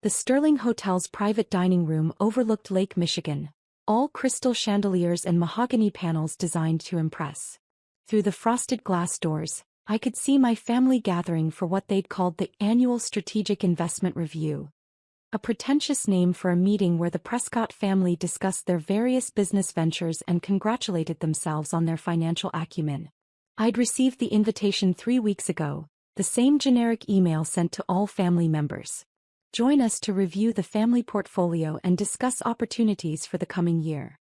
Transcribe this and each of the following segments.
The Sterling Hotel's private dining room overlooked Lake Michigan, all crystal chandeliers and mahogany panels designed to impress. Through the frosted glass doors, I could see my family gathering for what they'd called the Annual Strategic Investment Review. A pretentious name for a meeting where the Prescott family discussed their various business ventures and congratulated themselves on their financial acumen. I'd received the invitation 3 weeks ago, the same generic email sent to all family members. Join us to review the family portfolio and discuss opportunities for the coming year.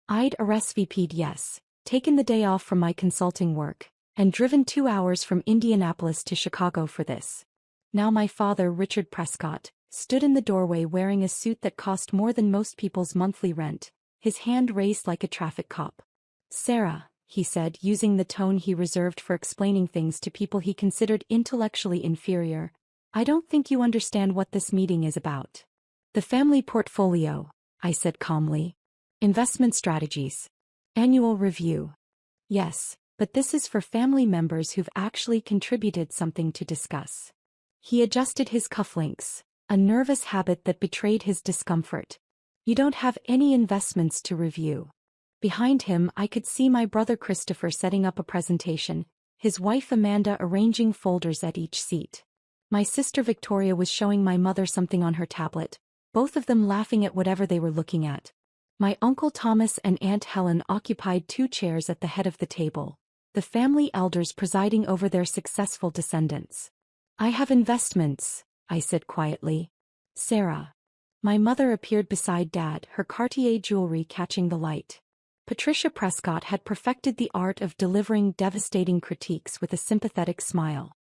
I'd RSVP'd yes, taken the day off from my consulting work, and driven 2 hours from Indianapolis to Chicago for this. Now my father, Richard Prescott, stood in the doorway wearing a suit that cost more than most people's monthly rent, his hand raised like a traffic cop. "Sarah," he said, using the tone he reserved for explaining things to people he considered intellectually inferior, "I don't think you understand what this meeting is about." "The family portfolio," I said calmly. "Investment strategies. Annual review." "Yes, but this is for family members who've actually contributed something to discuss." He adjusted his cufflinks, a nervous habit that betrayed his discomfort. "You don't have any investments to review." Behind him I could see my brother Christopher setting up a presentation, his wife Amanda arranging folders at each seat. My sister Victoria was showing my mother something on her tablet, both of them laughing at whatever they were looking at. My Uncle Thomas and Aunt Helen occupied 2 chairs at the head of the table, the family elders presiding over their successful descendants. "I have investments," I said quietly. "Sarah." My mother appeared beside Dad, her Cartier jewelry catching the light. Patricia Prescott had perfected the art of delivering devastating critiques with a sympathetic smile.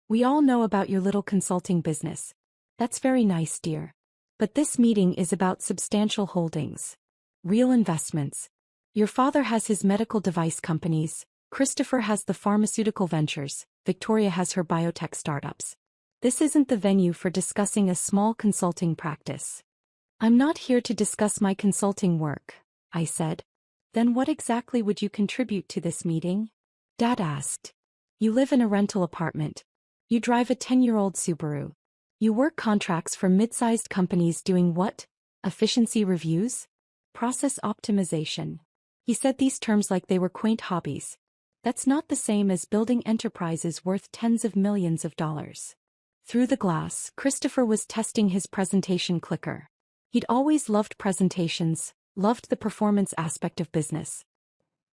"We all know about your little consulting business. That's very nice, dear. But this meeting is about substantial holdings. Real investments. Your father has his medical device companies, Christopher has the pharmaceutical ventures, Victoria has her biotech startups. This isn't the venue for discussing a small consulting practice." "I'm not here to discuss my consulting work," I said. "Then what exactly would you contribute to this meeting?" Dad asked. "You live in a rental apartment. You drive a 10-year-old Subaru. You work contracts for mid-sized companies doing what? Efficiency reviews? Process optimization." He said these terms like they were quaint hobbies. "That's not the same as building enterprises worth tens of millions of dollars." Through the glass, Christopher was testing his presentation clicker. He'd always loved presentations, loved the performance aspect of business.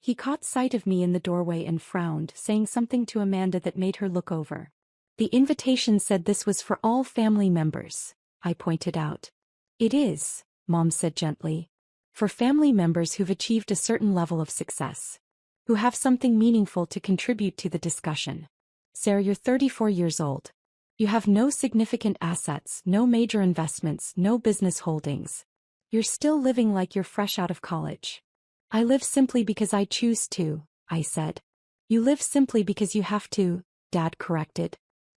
He caught sight of me in the doorway and frowned, saying something to Amanda that made her look over. "The invitation said this was for all family members," I pointed out. "It is," Mom said gently. "For family members who've achieved a certain level of success. Who have something meaningful to contribute to the discussion. Sarah, you're 34 years old. You have no significant assets, no major investments, no business holdings. You're still living like you're fresh out of college." "I live simply because I choose to," I said. "You live simply because you have to," Dad corrected.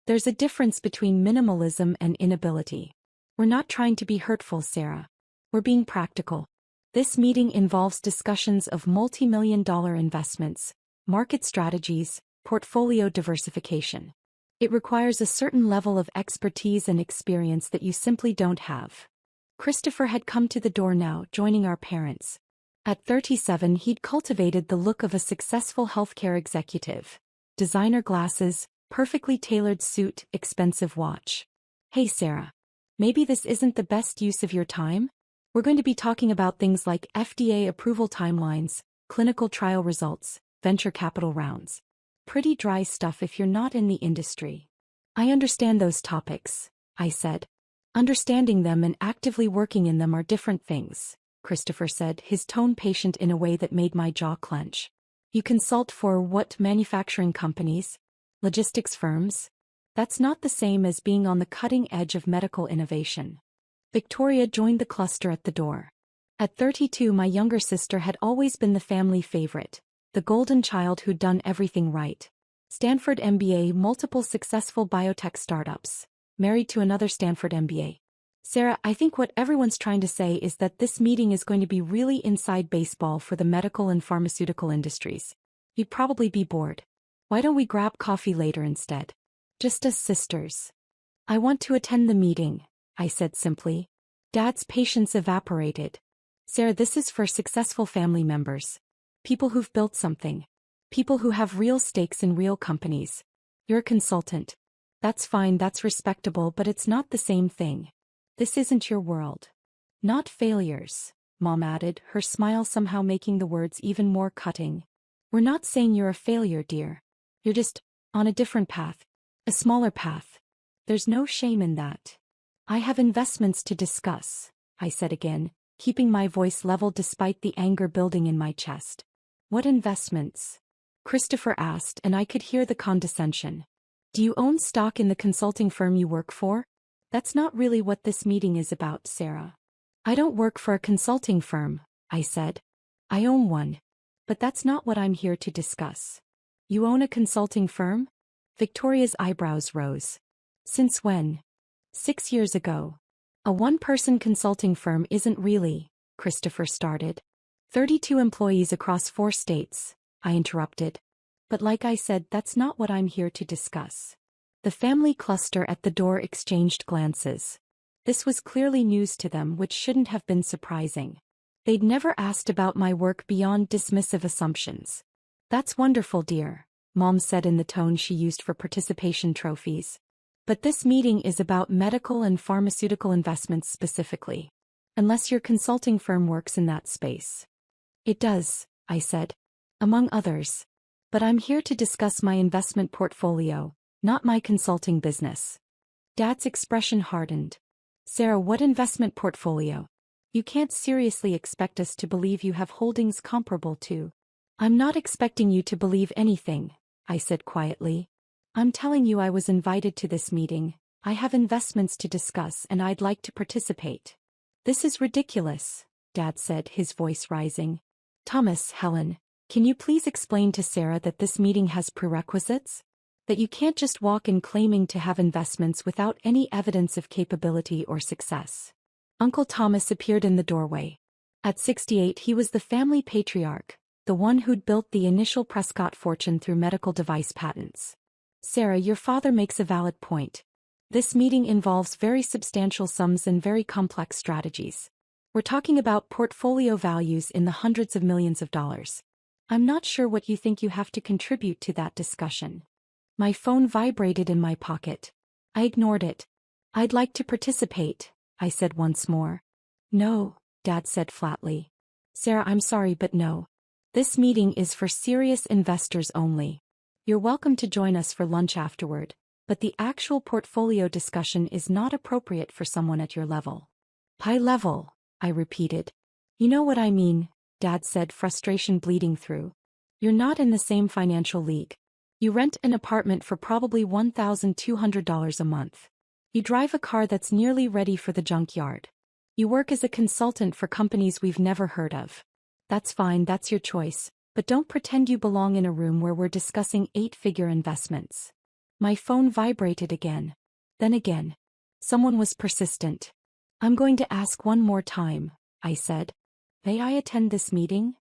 "There's a difference between minimalism and inability. We're not trying to be hurtful, Sarah. We're being practical. This meeting involves discussions of multi-million-dollar investments, market strategies, portfolio diversification. It requires a certain level of expertise and experience that you simply don't have." Christopher had come to the door now, joining our parents. At 37 he'd cultivated the look of a successful healthcare executive. Designer glasses, perfectly tailored suit, expensive watch. "Hey Sarah. Maybe this isn't the best use of your time? We're going to be talking about things like FDA approval timelines, clinical trial results, venture capital rounds. Pretty dry stuff if you're not in the industry." "I understand those topics," I said. "Understanding them and actively working in them are different things," Christopher said, his tone patient in a way that made my jaw clench. "You consult for what manufacturing companies? Logistics firms? That's not the same as being on the cutting edge of medical innovation." Victoria joined the cluster at the door. At 32 my younger sister had always been the family favorite, the golden child who'd done everything right. Stanford MBA, multiple successful biotech startups, married to another Stanford MBA. "Sarah, I think what everyone's trying to say is that this meeting is going to be really inside baseball for the medical and pharmaceutical industries. You'd probably be bored. Why don't we grab coffee later instead? Just as sisters." "I want to attend the meeting," I said simply. Dad's patience evaporated. Sarah, this is for successful family members. People who've built something. People who have real stakes in real companies. You're a consultant. That's fine, that's respectable, but it's not the same thing. This isn't your world. Not failures, Mom added, her smile somehow making the words even more cutting. We're not saying you're a failure, dear. You're just on a different path. A smaller path. There's no shame in that. I have investments to discuss, I said again, keeping my voice level despite the anger building in my chest. What investments? Christopher asked, and I could hear the condescension. Do you own stock in the consulting firm you work for? That's not really what this meeting is about, Sarah. I don't work for a consulting firm, I said. I own one. But that's not what I'm here to discuss. You own a consulting firm? Victoria's eyebrows rose. Since when? 6 years ago. A one-person consulting firm isn't really, Christopher started. 32 employees across 4 states, I interrupted. But like I said, that's not what I'm here to discuss. The family cluster at the door exchanged glances. This was clearly news to them, which shouldn't have been surprising. They'd never asked about my work beyond dismissive assumptions. That's wonderful, dear, Mom said in the tone she used for participation trophies. But this meeting is about medical and pharmaceutical investments specifically. Unless your consulting firm works in that space. It does, I said. Among others. But I'm here to discuss my investment portfolio, not my consulting business. Dad's expression hardened. Sarah, what investment portfolio? You can't seriously expect us to believe you have holdings comparable to. I'm not expecting you to believe anything, I said quietly. I'm telling you I was invited to this meeting, I have investments to discuss and I'd like to participate. This is ridiculous, Dad said, his voice rising. Thomas, Helen, can you please explain to Sarah that this meeting has prerequisites? That you can't just walk in claiming to have investments without any evidence of capability or success. Uncle Thomas appeared in the doorway. At 68 he was the family patriarch, the one who'd built the initial Prescott fortune through medical device patents. Sarah, your father makes a valid point. This meeting involves very substantial sums and very complex strategies. We're talking about portfolio values in the hundreds of millions of dollars. I'm not sure what you think you have to contribute to that discussion. My phone vibrated in my pocket. I ignored it. I'd like to participate, I said once more. No, Dad said flatly. Sarah, I'm sorry, but no. This meeting is for serious investors only. You're welcome to join us for lunch afterward, but the actual portfolio discussion is not appropriate for someone at your level. High level, I repeated. You know what I mean, Dad said, frustration bleeding through. You're not in the same financial league. You rent an apartment for probably $1,200 a month. You drive a car that's nearly ready for the junkyard. You work as a consultant for companies we've never heard of. That's fine, that's your choice, but don't pretend you belong in a room where we're discussing 8-figure investments. My phone vibrated again. Then again. Someone was persistent. I'm going to ask one more time, I said. May I attend this meeting?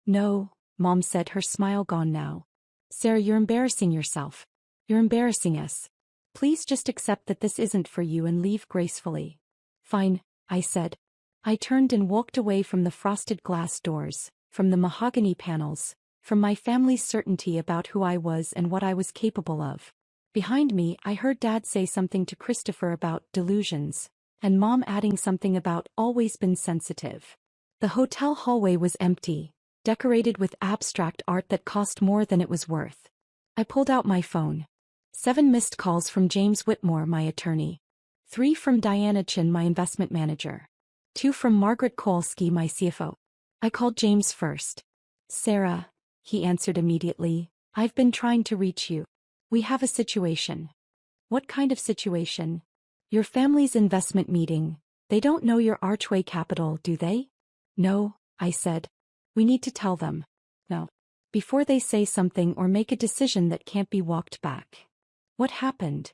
No, Mom said, her smile gone now. Sarah, you're embarrassing yourself. You're embarrassing us. Please just accept that this isn't for you and leave gracefully. Fine, I said. I turned and walked away from the frosted glass doors, from the mahogany panels, from my family's certainty about who I was and what I was capable of. Behind me, I heard Dad say something to Christopher about delusions, and Mom adding something about always been sensitive. The hotel hallway was empty, decorated with abstract art that cost more than it was worth. I pulled out my phone. 7 missed calls from James Whitmore, my attorney. 3 from Diana Chin, my investment manager. 2 from Margaret Kowalski, my CFO. I called James first. Sarah, he answered immediately, I've been trying to reach you. We have a situation. What kind of situation? Your family's investment meeting. They don't know your Archway Capital, do they? No, I said. We need to tell them. No. Before they say something or make a decision that can't be walked back. What happened?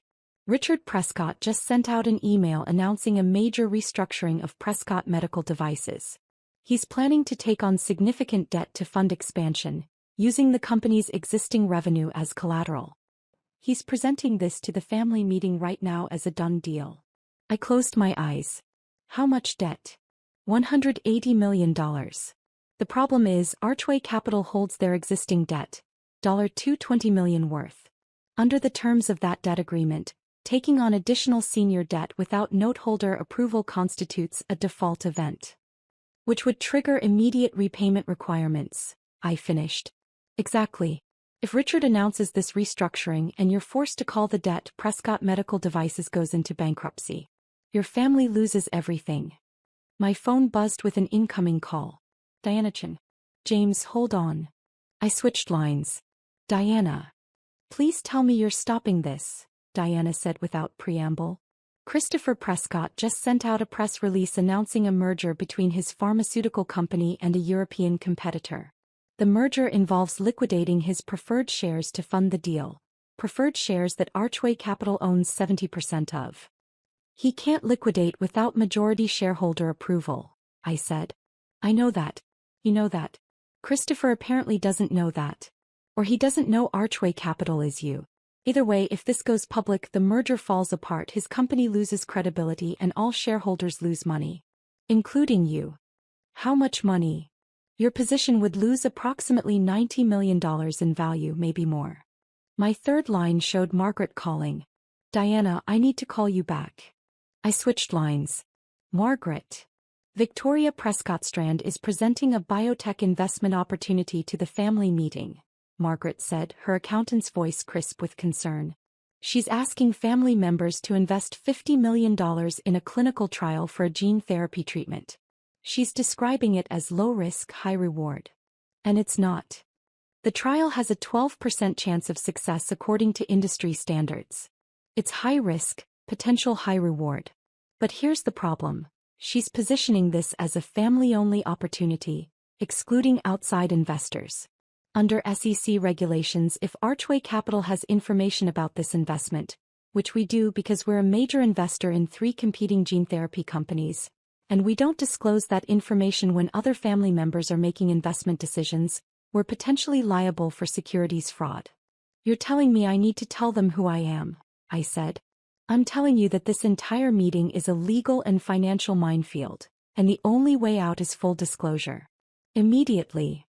Richard Prescott just sent out an email announcing a major restructuring of Prescott Medical Devices. He's planning to take on significant debt to fund expansion, using the company's existing revenue as collateral. He's presenting this to the family meeting right now as a done deal. I closed my eyes. How much debt? $180 million. The problem is, Archway Capital holds their existing debt, $220 million worth. Under the terms of that debt agreement, taking on additional senior debt without noteholder approval constitutes a default event, which would trigger immediate repayment requirements, I finished. Exactly. If Richard announces this restructuring and you're forced to call the debt, Prescott Medical Devices goes into bankruptcy. Your family loses everything. My phone buzzed with an incoming call. Diana Chin. James, hold on. I switched lines. Diana. Please tell me you're stopping this, Diana said without preamble. Christopher Prescott just sent out a press release announcing a merger between his pharmaceutical company and a European competitor. The merger involves liquidating his preferred shares to fund the deal, preferred shares that Archway Capital owns 70% of. He can't liquidate without majority shareholder approval, I said. I know that. You know that. Christopher apparently doesn't know that. Or he doesn't know Archway Capital is you. Either way, if this goes public, the merger falls apart, his company loses credibility and all shareholders lose money. Including you. How much money? Your position would lose approximately $90 million in value, maybe more. My third line showed Margaret calling. Diana, I need to call you back. I switched lines. Margaret. Victoria Prescott Strand is presenting a biotech investment opportunity to the family meeting, Margaret said, her accountant's voice crisp with concern. She's asking family members to invest $50 million in a clinical trial for a gene therapy treatment. She's describing it as low risk, high reward. And it's not. The trial has a 12% chance of success according to industry standards. It's high risk, potential high reward. But here's the problem. She's positioning this as a family-only opportunity, excluding outside investors. Under SEC regulations, if Archway Capital has information about this investment, which we do because we're a major investor in 3 competing gene therapy companies, and we don't disclose that information when other family members are making investment decisions, we're potentially liable for securities fraud. You're telling me I need to tell them who I am, I said. I'm telling you that this entire meeting is a legal and financial minefield, and the only way out is full disclosure. Immediately.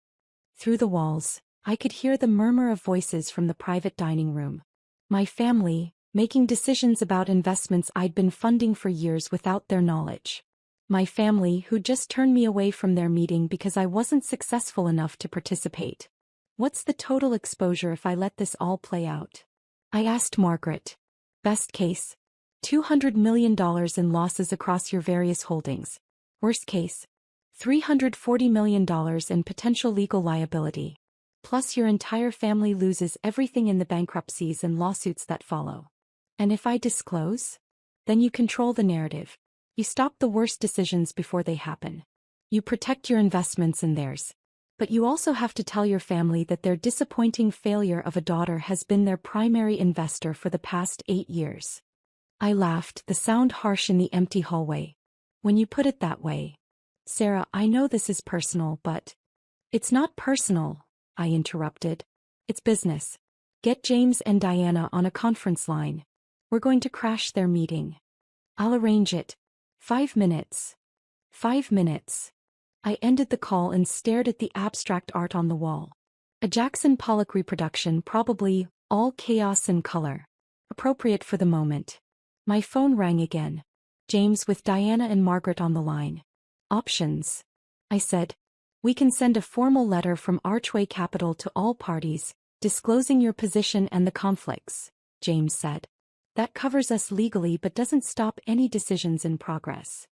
Through the walls, I could hear the murmur of voices from the private dining room. My family, making decisions about investments I'd been funding for years without their knowledge. My family who just turned me away from their meeting because I wasn't successful enough to participate. What's the total exposure if I let this all play out? I asked Margaret. Best case, $200 million in losses across your various holdings. Worst case, $340 million in potential legal liability. Plus your entire family loses everything in the bankruptcies and lawsuits that follow. And if I disclose? Then you control the narrative. You stop the worst decisions before they happen. You protect your investments and theirs. But you also have to tell your family that their disappointing failure of a daughter has been their primary investor for the past 8 years. I laughed, the sound harsh in the empty hallway. When you put it that way. Sarah, I know this is personal, but... It's not personal, I interrupted. It's business. Get James and Diana on a conference line. We're going to crash their meeting. I'll arrange it. 5 minutes. 5 minutes. I ended the call and stared at the abstract art on the wall. A Jackson Pollock reproduction, probably, all chaos and color. Appropriate for the moment. My phone rang again. James with Diana and Margaret on the line. Options. I said. We can send a formal letter from Archway Capital to all parties, disclosing your position and the conflicts, James said. That covers us legally but doesn't stop any decisions in progress.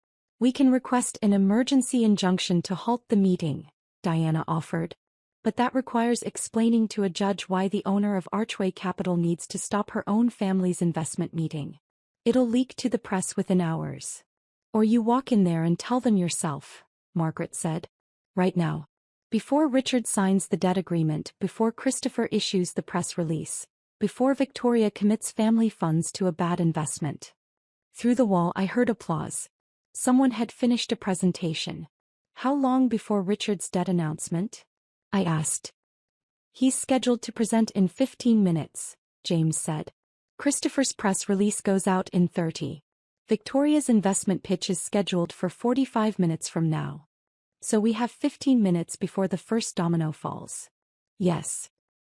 We can request an emergency injunction to halt the meeting, Diana offered. But that requires explaining to a judge why the owner of Archway Capital needs to stop her own family's investment meeting. It'll leak to the press within hours. Or you walk in there and tell them yourself, Margaret said. Right now. Before Richard signs the debt agreement, before Christopher issues the press release, before Victoria commits family funds to a bad investment. Through the wall I heard applause. Someone had finished a presentation. How long before Richard's debt announcement? I asked. He's scheduled to present in 15 minutes, James said. Christopher's press release goes out in 30. Victoria's investment pitch is scheduled for 45 minutes from now. So we have 15 minutes before the first domino falls. Yes.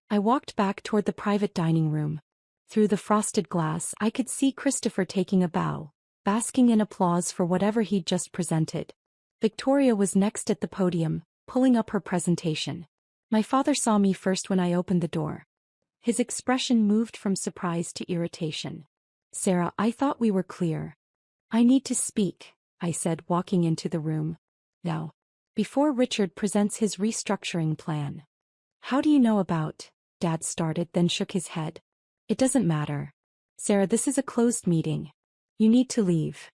I walked back toward the private dining room. Through the frosted glass, I could see Christopher taking a bow, basking in applause for whatever he'd just presented. Victoria was next at the podium, pulling up her presentation. My father saw me first when I opened the door. His expression moved from surprise to irritation. Sarah, I thought we were clear. I need to speak, I said, walking into the room. Now, before Richard presents his restructuring plan. How do you know about? Dad started, then shook his head. It doesn't matter. Sarah, this is a closed meeting. You need to leave.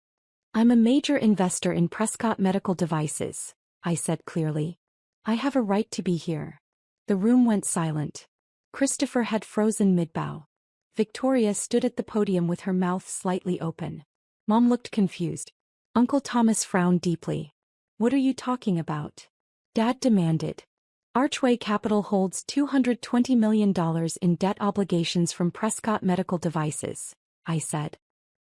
I'm a major investor in Prescott Medical Devices, I said clearly. I have a right to be here. The room went silent. Christopher had frozen mid-bow. Victoria stood at the podium with her mouth slightly open. Mom looked confused. Uncle Thomas frowned deeply. What are you talking about? Dad demanded. Archway Capital holds $220 million in debt obligations from Prescott Medical Devices, I said.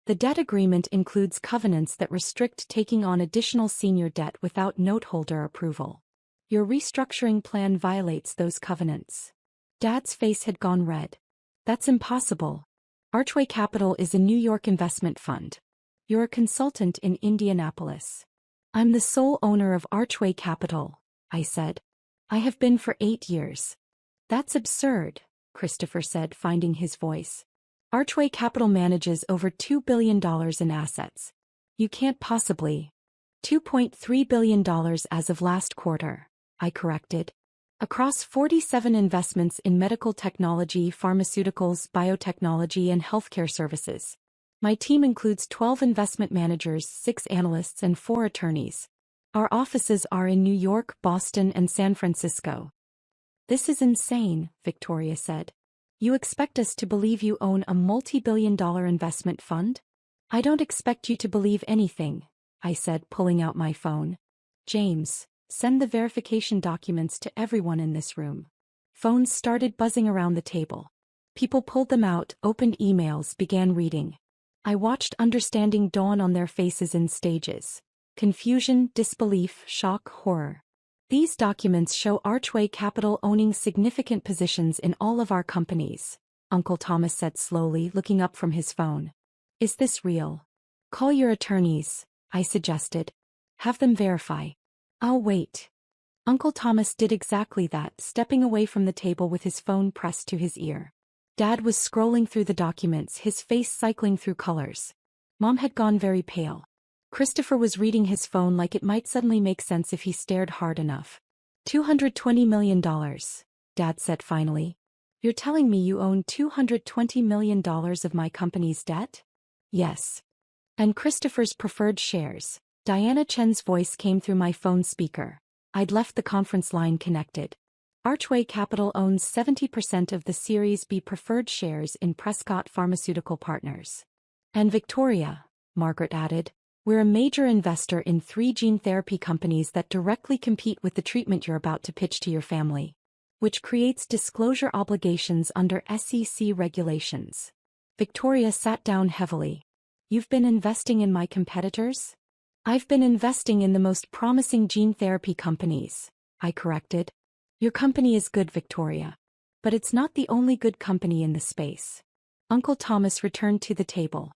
The debt agreement includes covenants that restrict taking on additional senior debt without noteholder approval. Your restructuring plan violates those covenants. Dad's face had gone red. That's impossible. Archway Capital is a New York investment fund. You're a consultant in Indianapolis. I'm the sole owner of Archway Capital, I said. I have been for 8 years. That's absurd, Christopher said, finding his voice. Archway Capital manages over $2 billion in assets. You can't possibly. $2.3 billion as of last quarter, I corrected. Across 47 investments in medical technology, pharmaceuticals, biotechnology, and healthcare services. My team includes 12 investment managers, 6 analysts, and 4 attorneys. Our offices are in New York, Boston, and San Francisco. This is insane, Victoria said. You expect us to believe you own a multi-billion-dollar investment fund? I don't expect you to believe anything, I said, pulling out my phone. James, send the verification documents to everyone in this room. Phones started buzzing around the table. People pulled them out, opened emails, began reading. I watched understanding dawn on their faces in stages. Confusion, disbelief, shock, horror. These documents show Archway Capital owning significant positions in all of our companies, Uncle Thomas said slowly, looking up from his phone. Is this real? Call your attorneys, I suggested. Have them verify. I'll wait. Uncle Thomas did exactly that, stepping away from the table with his phone pressed to his ear. Dad was scrolling through the documents, his face cycling through colors. Mom had gone very pale. Christopher was reading his phone like it might suddenly make sense if he stared hard enough. $220 million, Dad said finally. You're telling me you own $220 million of my company's debt? Yes. And Christopher's preferred shares. Diana Chen's voice came through my phone speaker. I'd left the conference line connected. Archway Capital owns 70% of the Series B preferred shares in Prescott Pharmaceutical Partners. And Victoria, Margaret added. We're a major investor in 3 gene therapy companies that directly compete with the treatment you're about to pitch to your family, which creates disclosure obligations under SEC regulations. Victoria sat down heavily. You've been investing in my competitors? I've been investing in the most promising gene therapy companies, I corrected. Your company is good, Victoria. But it's not the only good company in the space. Uncle Thomas returned to the table.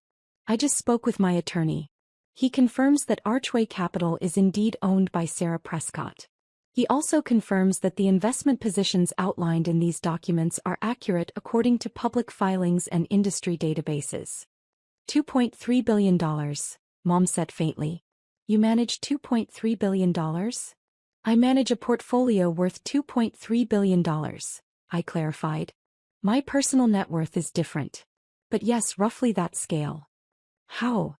I just spoke with my attorney. He confirms that Archway Capital is indeed owned by Sarah Prescott. He also confirms that the investment positions outlined in these documents are accurate according to public filings and industry databases. $2.3 billion, Mom said faintly. You manage $2.3 billion? I manage a portfolio worth $2.3 billion, I clarified. My personal net worth is different. But yes, roughly that scale. How?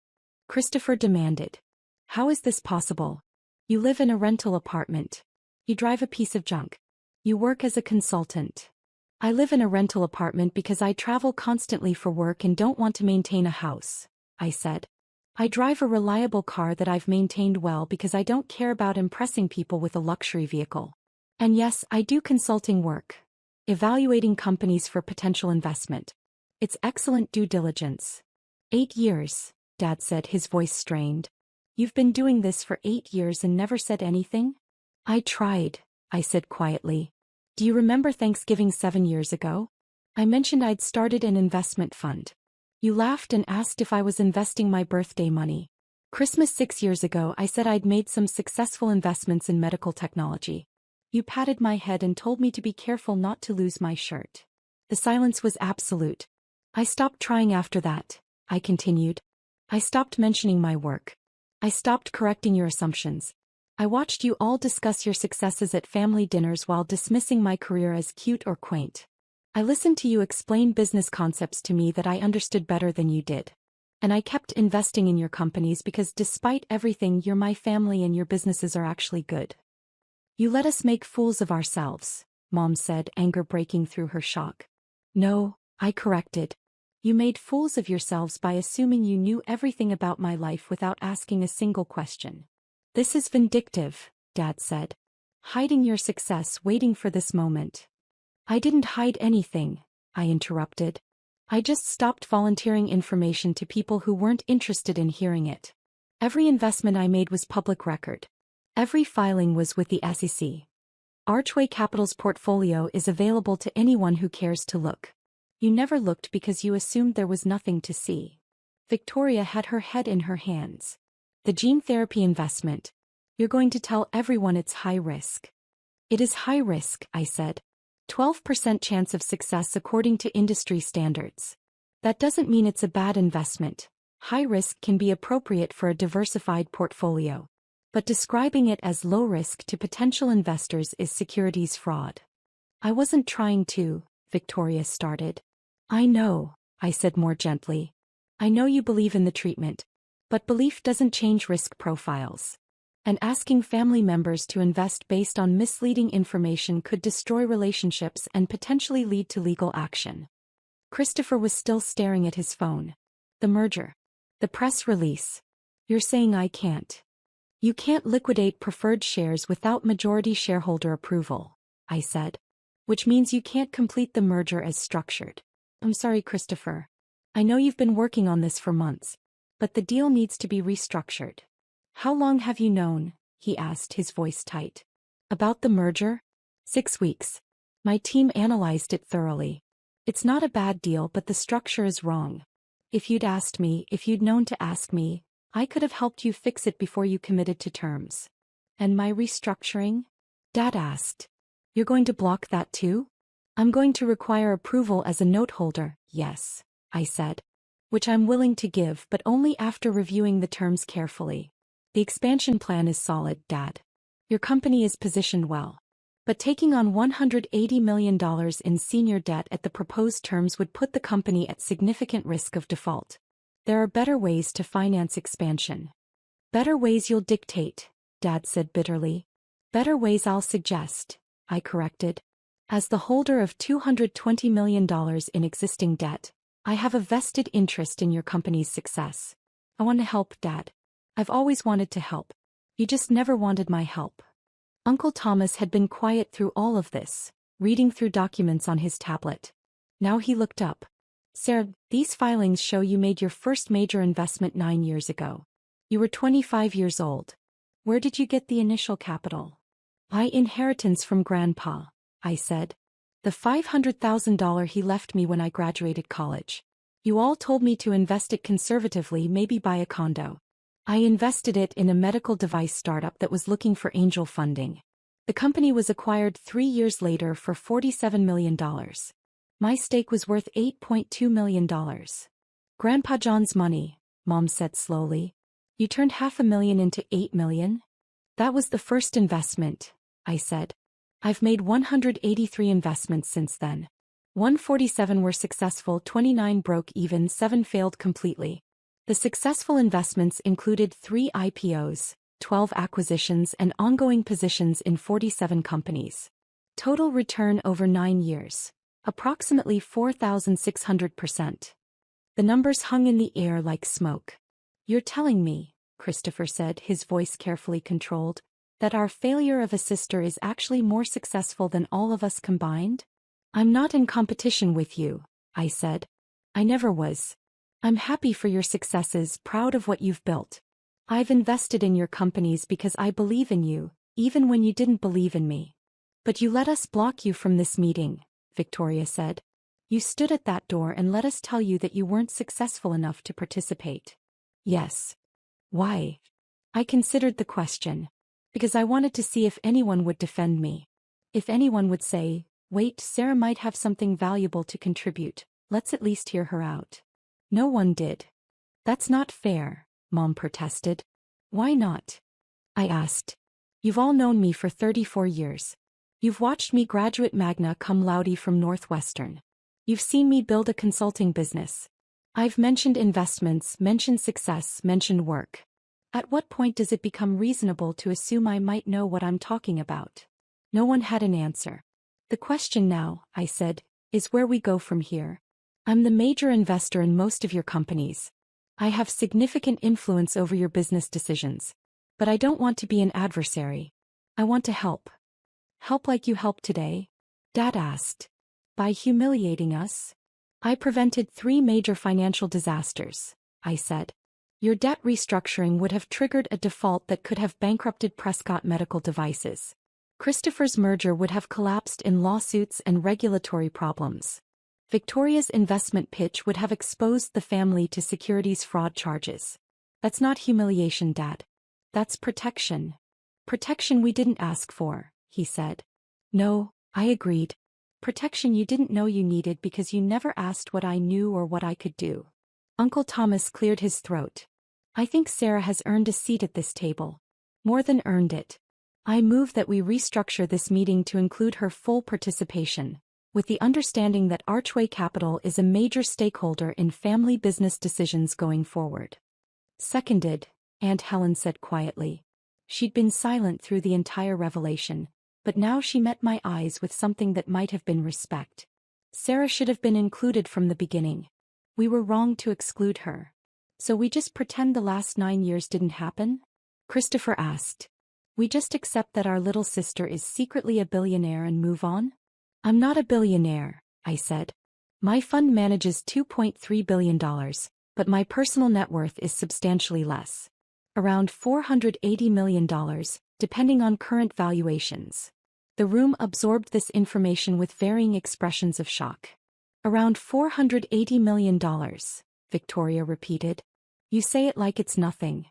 Christopher demanded. How is this possible? You live in a rental apartment. You drive a piece of junk. You work as a consultant. I live in a rental apartment because I travel constantly for work and don't want to maintain a house, I said. I drive a reliable car that I've maintained well because I don't care about impressing people with a luxury vehicle. And yes, I do consulting work. Evaluating companies for potential investment. It's excellent due diligence. 8 years. Dad said, his voice strained. You've been doing this for 8 years and never said anything? I tried, I said quietly. Do you remember Thanksgiving 7 years ago? I mentioned I'd started an investment fund. You laughed and asked if I was investing my birthday money. Christmas 6 years ago, I said I'd made some successful investments in medical technology. You patted my head and told me to be careful not to lose my shirt. The silence was absolute. I stopped trying after that, I continued. I stopped mentioning my work. I stopped correcting your assumptions. I watched you all discuss your successes at family dinners while dismissing my career as cute or quaint. I listened to you explain business concepts to me that I understood better than you did. And I kept investing in your companies because despite everything, you're my family and your businesses are actually good. You let us make fools of ourselves, Mom said, anger breaking through her shock. No, I corrected. You made fools of yourselves by assuming you knew everything about my life without asking a single question. This is vindictive, Dad said. Hiding your success, waiting for this moment. I didn't hide anything, I interrupted. I just stopped volunteering information to people who weren't interested in hearing it. Every investment I made was public record. Every filing was with the SEC. Archway Capital's portfolio is available to anyone who cares to look. You never looked because you assumed there was nothing to see. Victoria had her head in her hands. The gene therapy investment. You're going to tell everyone it's high risk. It is high risk, I said. 12% chance of success according to industry standards. That doesn't mean it's a bad investment. High risk can be appropriate for a diversified portfolio. But describing it as low risk to potential investors is securities fraud. I wasn't trying to, Victoria started. I know, I said more gently. I know you believe in the treatment. But belief doesn't change risk profiles. And asking family members to invest based on misleading information could destroy relationships and potentially lead to legal action. Christopher was still staring at his phone. The merger. The press release. You're saying I can't. You can't liquidate preferred shares without majority shareholder approval, I said. Which means you can't complete the merger as structured. I'm sorry, Christopher. I know you've been working on this for months. But the deal needs to be restructured. How long have you known? He asked, his voice tight. About the merger? 6 weeks. My team analyzed it thoroughly. It's not a bad deal, but the structure is wrong. If you'd known to ask me, I could have helped you fix it before you committed to terms. And my restructuring? Dad asked. You're going to block that too? I'm going to require approval as a note holder, yes, I said. Which I'm willing to give, but only after reviewing the terms carefully. The expansion plan is solid, Dad. Your company is positioned well. But taking on $180 million in senior debt at the proposed terms would put the company at significant risk of default. There are better ways to finance expansion. Better ways you'll dictate, Dad said bitterly. Better ways I'll suggest, I corrected. As the holder of $220 million in existing debt, I have a vested interest in your company's success. I want to help, Dad. I've always wanted to help. You just never wanted my help. Uncle Thomas had been quiet through all of this, reading through documents on his tablet. Now he looked up. Sarah, these filings show you made your first major investment 9 years ago. You were 25 years old. Where did you get the initial capital? By inheritance from Grandpa, I said. The $500,000 he left me when I graduated college. You all told me to invest it conservatively, maybe buy a condo. I invested it in a medical device startup that was looking for angel funding. The company was acquired 3 years later for $47 million. My stake was worth $8.2 million. Grandpa John's money, Mom said slowly. You turned $500,000 into $8 million? That was the first investment, I said. I've made 183 investments since then. 147 were successful, 29 broke even, 7 failed completely. The successful investments included 3 IPOs, 12 acquisitions and ongoing positions in 47 companies. Total return over 9 years. Approximately 4,600%. The numbers hung in the air like smoke. You're telling me, Christopher said, his voice carefully controlled, that our failure of a sister is actually more successful than all of us combined? I'm not in competition with you, I said. I never was. I'm happy for your successes, proud of what you've built. I've invested in your companies because I believe in you, even when you didn't believe in me. But you let us block you from this meeting, Victoria said. You stood at that door and let us tell you that you weren't successful enough to participate. Yes. Why? I considered the question. Because I wanted to see if anyone would defend me. If anyone would say, wait, Sarah might have something valuable to contribute, let's at least hear her out. No one did. That's not fair, Mom protested. Why not? I asked. You've all known me for 34 years. You've watched me graduate magna cum laude from Northwestern. You've seen me build a consulting business. I've mentioned investments, mentioned success, mentioned work. At what point does it become reasonable to assume I might know what I'm talking about? No one had an answer. The question now, I said, is where we go from here. I'm the major investor in most of your companies. I have significant influence over your business decisions. But I don't want to be an adversary. I want to help. Help like you helped today? Dad asked. By humiliating us? I prevented 3 major financial disasters, I said. Your debt restructuring would have triggered a default that could have bankrupted Prescott Medical Devices. Christopher's merger would have collapsed in lawsuits and regulatory problems. Victoria's investment pitch would have exposed the family to securities fraud charges. That's not humiliation, Dad. That's protection. Protection we didn't ask for, he said. No, I agreed. Protection you didn't know you needed because you never asked what I knew or what I could do. Uncle Thomas cleared his throat. I think Sarah has earned a seat at this table. More than earned it. I move that we restructure this meeting to include her full participation, with the understanding that Archway Capital is a major stakeholder in family business decisions going forward. Seconded, Aunt Helen said quietly. She'd been silent through the entire revelation, but now she met my eyes with something that might have been respect. Sarah should have been included from the beginning. We were wrong to exclude her. So we just pretend the last 9 years didn't happen? Christopher asked. We just accept that our little sister is secretly a billionaire and move on? I'm not a billionaire, I said. My fund manages $2.3 billion, but my personal net worth is substantially less. Around $480 million, depending on current valuations. The room absorbed this information with varying expressions of shock. Around $480 million, Victoria repeated. You say it like it's nothing.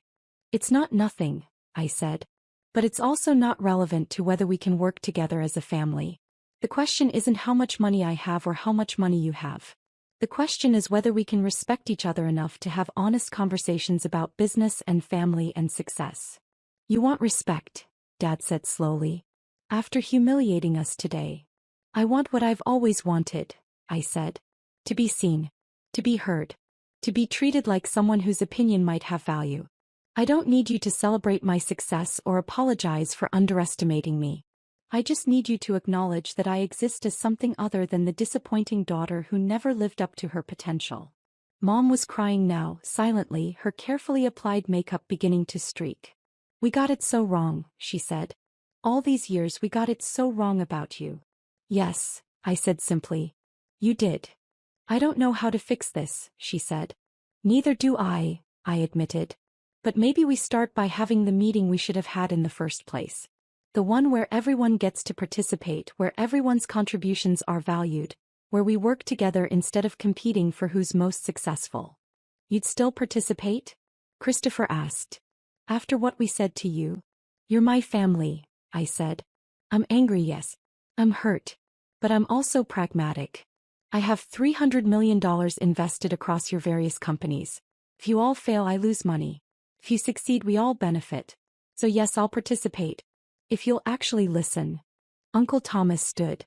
It's not nothing, I said. But it's also not relevant to whether we can work together as a family. The question isn't how much money I have or how much money you have. The question is whether we can respect each other enough to have honest conversations about business and family and success. You want respect, Dad said slowly. After humiliating us today. I want what I've always wanted, I said. To be seen. To be heard. To be treated like someone whose opinion might have value. I don't need you to celebrate my success or apologize for underestimating me. I just need you to acknowledge that I exist as something other than the disappointing daughter who never lived up to her potential. Mom was crying now, silently, her carefully applied makeup beginning to streak. We got it so wrong, she said. All these years we got it so wrong about you. Yes, I said simply. You did. I don't know how to fix this, she said. Neither do I admitted. But maybe we start by having the meeting we should have had in the first place. The one where everyone gets to participate, where everyone's contributions are valued, where we work together instead of competing for who's most successful. You'd still participate? Christopher asked. After what we said to you? You're my family, I said. I'm angry, yes. I'm hurt. But I'm also pragmatic. I have $300 million invested across your various companies. If you all fail, I lose money. If you succeed, we all benefit. So yes, I'll participate. If you'll actually listen. Uncle Thomas stood.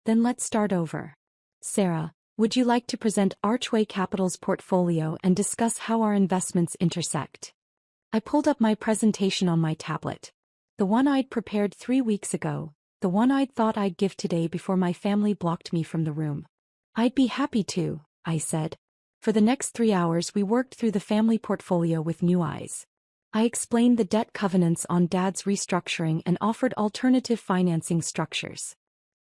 Then let's start over. Sarah, would you like to present Archway Capital's portfolio and discuss how our investments intersect? I pulled up my presentation on my tablet. The one I'd prepared 3 weeks ago, the one I'd thought I'd give today before my family blocked me from the room. I'd be happy to, I said. For the next 3 hours we worked through the family portfolio with new eyes. I explained the debt covenants on Dad's restructuring and offered alternative financing structures.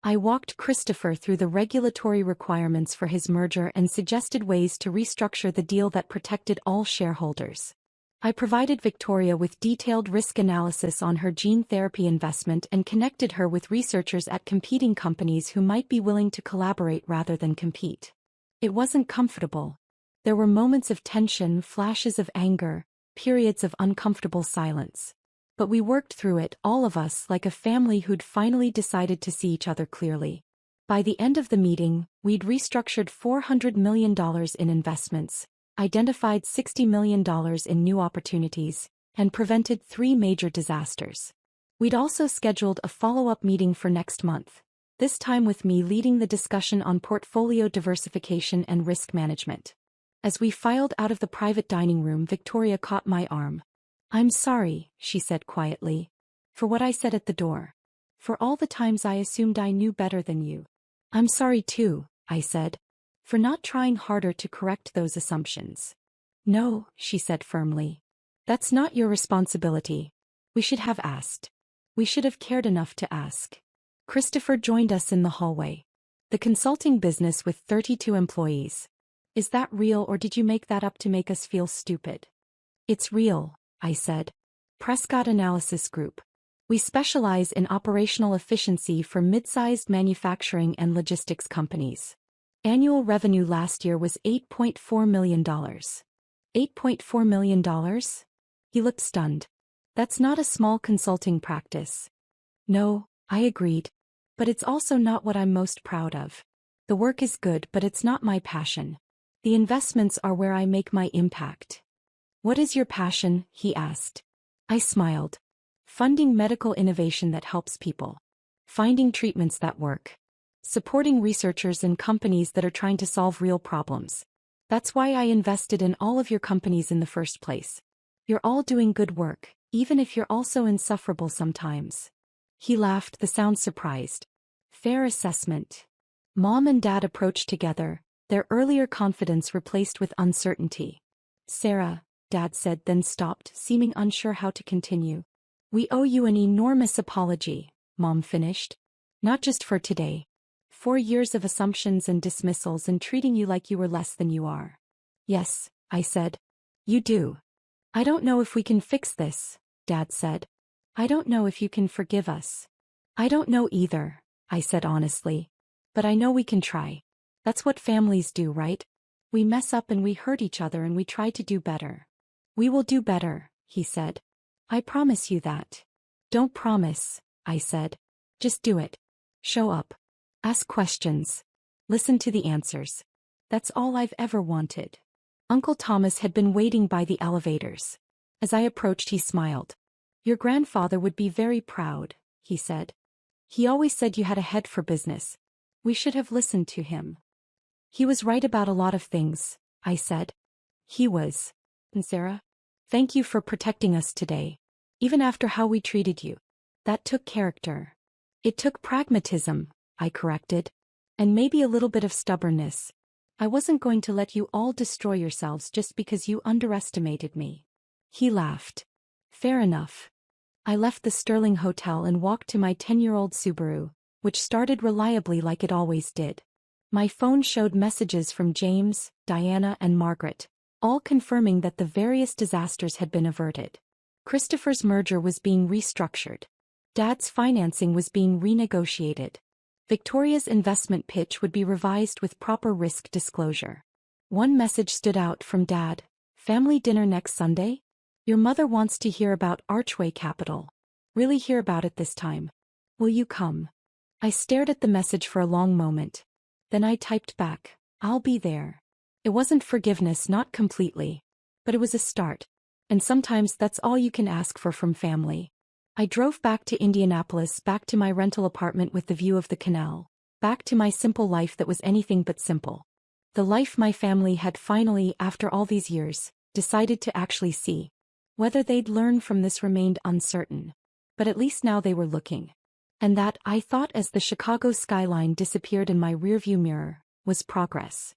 I walked Christopher through the regulatory requirements for his merger and suggested ways to restructure the deal that protected all shareholders. I provided Victoria with detailed risk analysis on her gene therapy investment and connected her with researchers at competing companies who might be willing to collaborate rather than compete. It wasn't comfortable. There were moments of tension, flashes of anger, periods of uncomfortable silence. But we worked through it, all of us, like a family who'd finally decided to see each other clearly. By the end of the meeting, we'd restructured $400 million in investments, identified $60 million in new opportunities, and prevented 3 major disasters. We'd also scheduled a follow-up meeting for next month, this time with me leading the discussion on portfolio diversification and risk management. As we filed out of the private dining room, Victoria caught my arm. "I'm sorry," she said quietly, "for what I said at the door. For all the times I assumed I knew better than you." "I'm sorry too," I said, "for not trying harder to correct those assumptions." "No," she said firmly. "That's not your responsibility. We should have asked. We should have cared enough to ask." Christopher joined us in the hallway. "The consulting business with 32 employees. Is that real, or did you make that up to make us feel stupid?" "It's real," I said. "Prescott Analysis Group. We specialize in operational efficiency for mid-sized manufacturing and logistics companies. Annual revenue last year was $8.4 million. $8.4 million? He looked stunned. "That's not a small consulting practice." "No," I agreed. "But it's also not what I'm most proud of. The work is good, but it's not my passion. The investments are where I make my impact." "What is your passion?" he asked. I smiled. "Funding medical innovation that helps people. Finding treatments that work. Supporting researchers and companies that are trying to solve real problems. That's why I invested in all of your companies in the first place. You're all doing good work, even if you're also insufferable sometimes." He laughed, the sound surprised. "Fair assessment." Mom and Dad approached together, their earlier confidence replaced with uncertainty. "Sarah," Dad said, then stopped, seeming unsure how to continue. "We owe you an enormous apology," Mom finished. "Not just for today. 4 years of assumptions and dismissals and treating you like you were less than you are." "Yes," I said. "You do." "I don't know if we can fix this," Dad said. "I don't know if you can forgive us." "I don't know either," I said honestly. "But I know we can try. That's what families do, right? We mess up and we hurt each other and we try to do better." "We will do better," he said. "I promise you that." "Don't promise," I said. "Just do it. Show up. Ask questions. Listen to the answers. That's all I've ever wanted." Uncle Thomas had been waiting by the elevators. As I approached, he smiled. "Your grandfather would be very proud," he said. "He always said you had a head for business. We should have listened to him." "He was right about a lot of things," I said. "He was. And Sarah, thank you for protecting us today. Even after how we treated you. That took character." "It took pragmatism," I corrected. "And maybe a little bit of stubbornness. I wasn't going to let you all destroy yourselves just because you underestimated me." He laughed. "Fair enough." I left the Sterling Hotel and walked to my 10-year-old Subaru, which started reliably like it always did. My phone showed messages from James, Diana, and Margaret, all confirming that the various disasters had been averted. Christopher's merger was being restructured. Dad's financing was being renegotiated. Victoria's investment pitch would be revised with proper risk disclosure. One message stood out from Dad. "Family dinner next Sunday? Your mother wants to hear about Archway Capital. Really hear about it this time. Will you come?" I stared at the message for a long moment. Then I typed back, "I'll be there." It wasn't forgiveness, not completely. But it was a start. And sometimes that's all you can ask for from family. I drove back to Indianapolis, back to my rental apartment with the view of the canal. Back to my simple life that was anything but simple. The life my family had finally, after all these years, decided to actually see. Whether they'd learn from this remained uncertain. But at least now they were looking. And that, I thought as the Chicago skyline disappeared in my rearview mirror, was progress.